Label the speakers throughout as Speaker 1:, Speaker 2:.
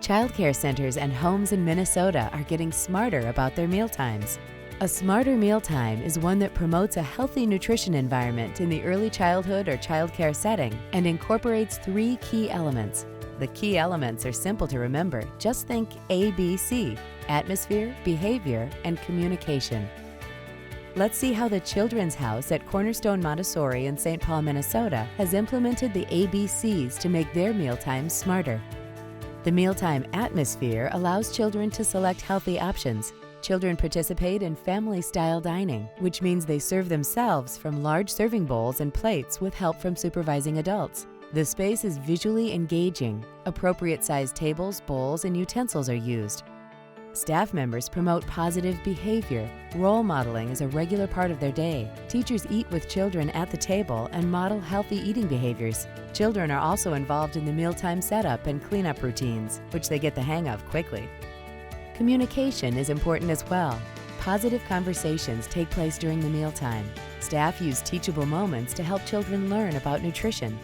Speaker 1: Childcare centers and homes in Minnesota are getting smarter about their mealtimes. A smarter mealtime is one that promotes a healthy nutrition environment in the early childhood or childcare setting and incorporates 3 key elements. The key elements are simple to remember. Just think ABC: atmosphere, behavior, and communication. Let's see how the Children's House at Cornerstone Montessori in St. Paul, Minnesota has implemented the ABCs to make their mealtimes smarter. The mealtime atmosphere allows children to select healthy options. Children participate in family-style dining, which means they serve themselves from large serving bowls and plates with help from supervising adults. The space is visually engaging. Appropriate-sized tables, bowls, and utensils are used. Staff members promote positive behavior. Role modeling is a regular part of their day. Teachers eat with children at the table and model healthy eating behaviors. Children are also involved in the mealtime setup and cleanup routines, which they get the hang of quickly. Communication is important as well. Positive conversations take place during the mealtime. Staff use teachable moments to help children learn about nutrition.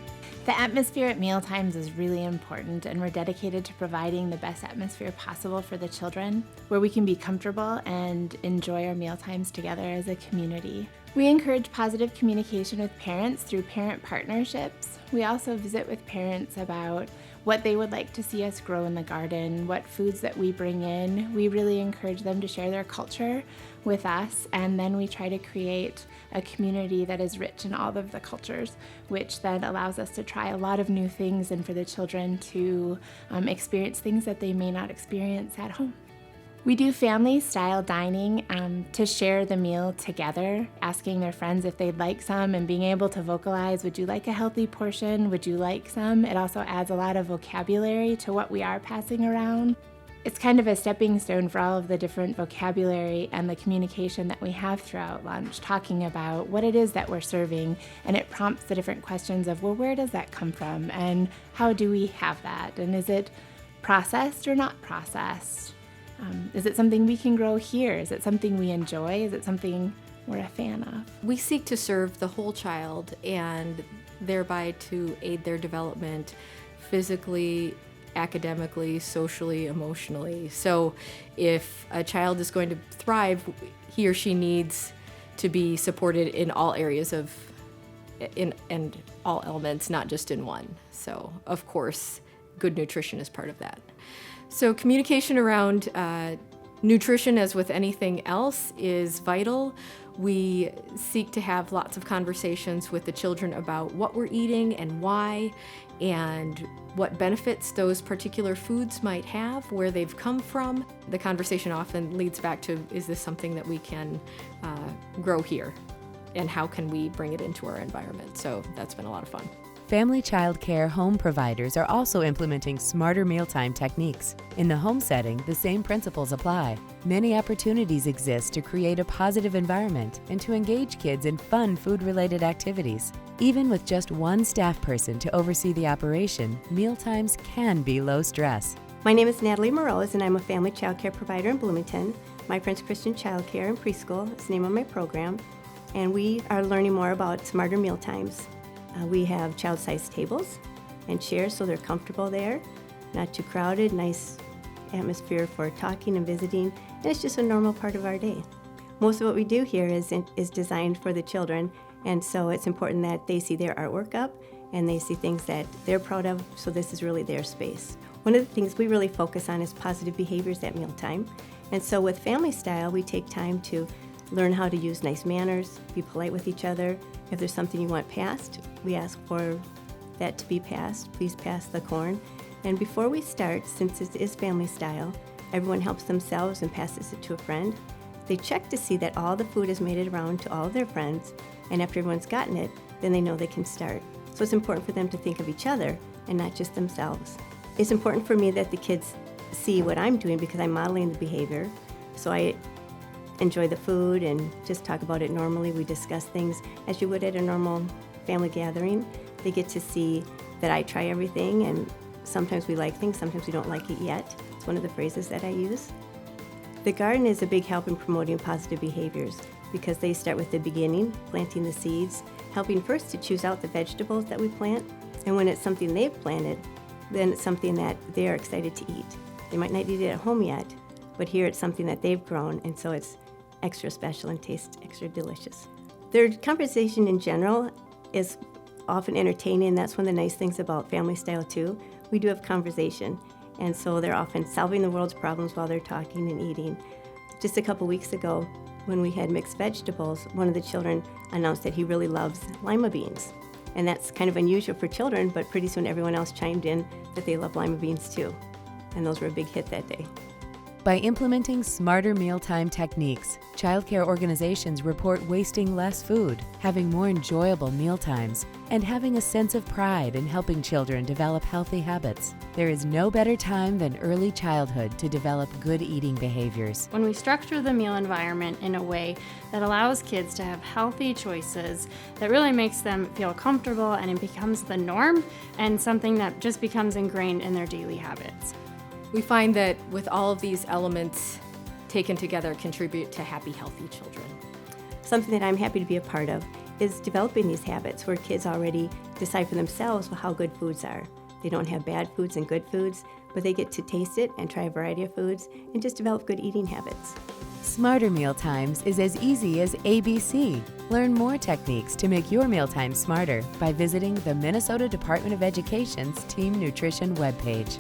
Speaker 2: The atmosphere at mealtimes is really important, and we're dedicated to providing the best atmosphere possible for the children, where we can be comfortable and enjoy our mealtimes together as a community. We encourage positive communication with parents through parent partnerships. We also visit with parents about what they would like to see us grow in the garden, what foods that we bring in. We really encourage them to share their culture with us, and then we try to create a community that is rich in all of the cultures, which then allows us to try a lot of new things and for the children to experience things that they may not experience at home. We do family-style dining to share the meal together, asking their friends if they'd like some and being able to vocalize, would you like a healthy portion? Would you like some? It also adds a lot of vocabulary to what we are passing around. It's kind of a stepping stone for all of the different vocabulary and the communication that we have throughout lunch, talking about what it is that we're serving, and it prompts the different questions of, well, where does that come from? And how do we have that? And is it processed or not processed? Is it something we can grow here? Is it something we enjoy? Is it something we're a fan of?
Speaker 3: We seek to serve the whole child and thereby to aid their development physically, academically, socially, emotionally. So if a child is going to thrive, he or she needs to be supported in all areas and all elements, not just in one. So of course, good nutrition is part of that. So communication around nutrition, as with anything else, is vital. We seek to have lots of conversations with the children about what we're eating and why, and what benefits those particular foods might have, where they've come from. The conversation often leads back to, is this something that we can grow here? And how can we bring it into our environment? So that's been a lot of fun.
Speaker 1: Family child care home providers are also implementing smarter mealtime techniques. In the home setting, the same principles apply. Many opportunities exist to create a positive environment and to engage kids in fun food-related activities. Even with just one staff person to oversee the operation, mealtimes can be low stress.
Speaker 4: My name is Natalie Morose, and I'm a family child care provider in Bloomington. My Prince Christian Childcare and Preschool is the name of my program, and we are learning more about smarter mealtimes. We have child-sized tables and chairs so they're comfortable there, not too crowded, nice atmosphere for talking and visiting, and it's just a normal part of our day. Most of what we do here is designed for the children, and so it's important that they see their artwork up and they see things that they're proud of, so this is really their space. One of the things we really focus on is positive behaviors at mealtime, and so with Family Style, we take time to learn how to use nice manners, be polite with each other. If there's something you want passed, we ask for that to be passed. Please pass the corn. And before we start, since it is Family Style, everyone helps themselves and passes it to a friend. They check to see that all the food is made it around to all of their friends, and after everyone's gotten it, then they know they can start. So it's important for them to think of each other and not just themselves. It's important for me that the kids see what I'm doing because I'm modeling the behavior. So I enjoy the food and just talk about it normally. We discuss things as you would at a normal family gathering. They get to see that I try everything, and sometimes we like things, sometimes we don't like it yet. It's one of the phrases that I use. The garden is a big help in promoting positive behaviors because they start with the beginning, planting the seeds, helping first to choose out the vegetables that we plant, and when it's something they've planted, then it's something that they're excited to eat. They might not eat it at home yet, but here it's something that they've grown, and so it's extra special and tastes extra delicious. Their conversation in general is often entertaining, and that's one of the nice things about family style too. We do have conversation, and so they're often solving the world's problems while they're talking and eating. Just a couple weeks ago, when we had mixed vegetables, one of the children announced that he really loves lima beans. And that's kind of unusual for children, but pretty soon everyone else chimed in that they love lima beans too. And those were a big hit that day.
Speaker 1: By implementing smarter mealtime techniques, childcare organizations report wasting less food, having more enjoyable mealtimes, and having a sense of pride in helping children develop healthy habits. There is no better time than early childhood to develop good eating behaviors.
Speaker 5: When we structure the meal environment in a way that allows kids to have healthy choices, that really makes them feel comfortable, and it becomes the norm and something that just becomes ingrained in their daily habits.
Speaker 3: We find that with all of these elements taken together contribute to happy, healthy children.
Speaker 4: Something that I'm happy to be a part of is developing these habits where kids already decide for themselves how good foods are. They don't have bad foods and good foods, but they get to taste it and try a variety of foods and just develop good eating habits.
Speaker 1: Smarter Mealtimes is as easy as ABC. Learn more techniques to make your mealtime smarter by visiting the Minnesota Department of Education's Team Nutrition webpage.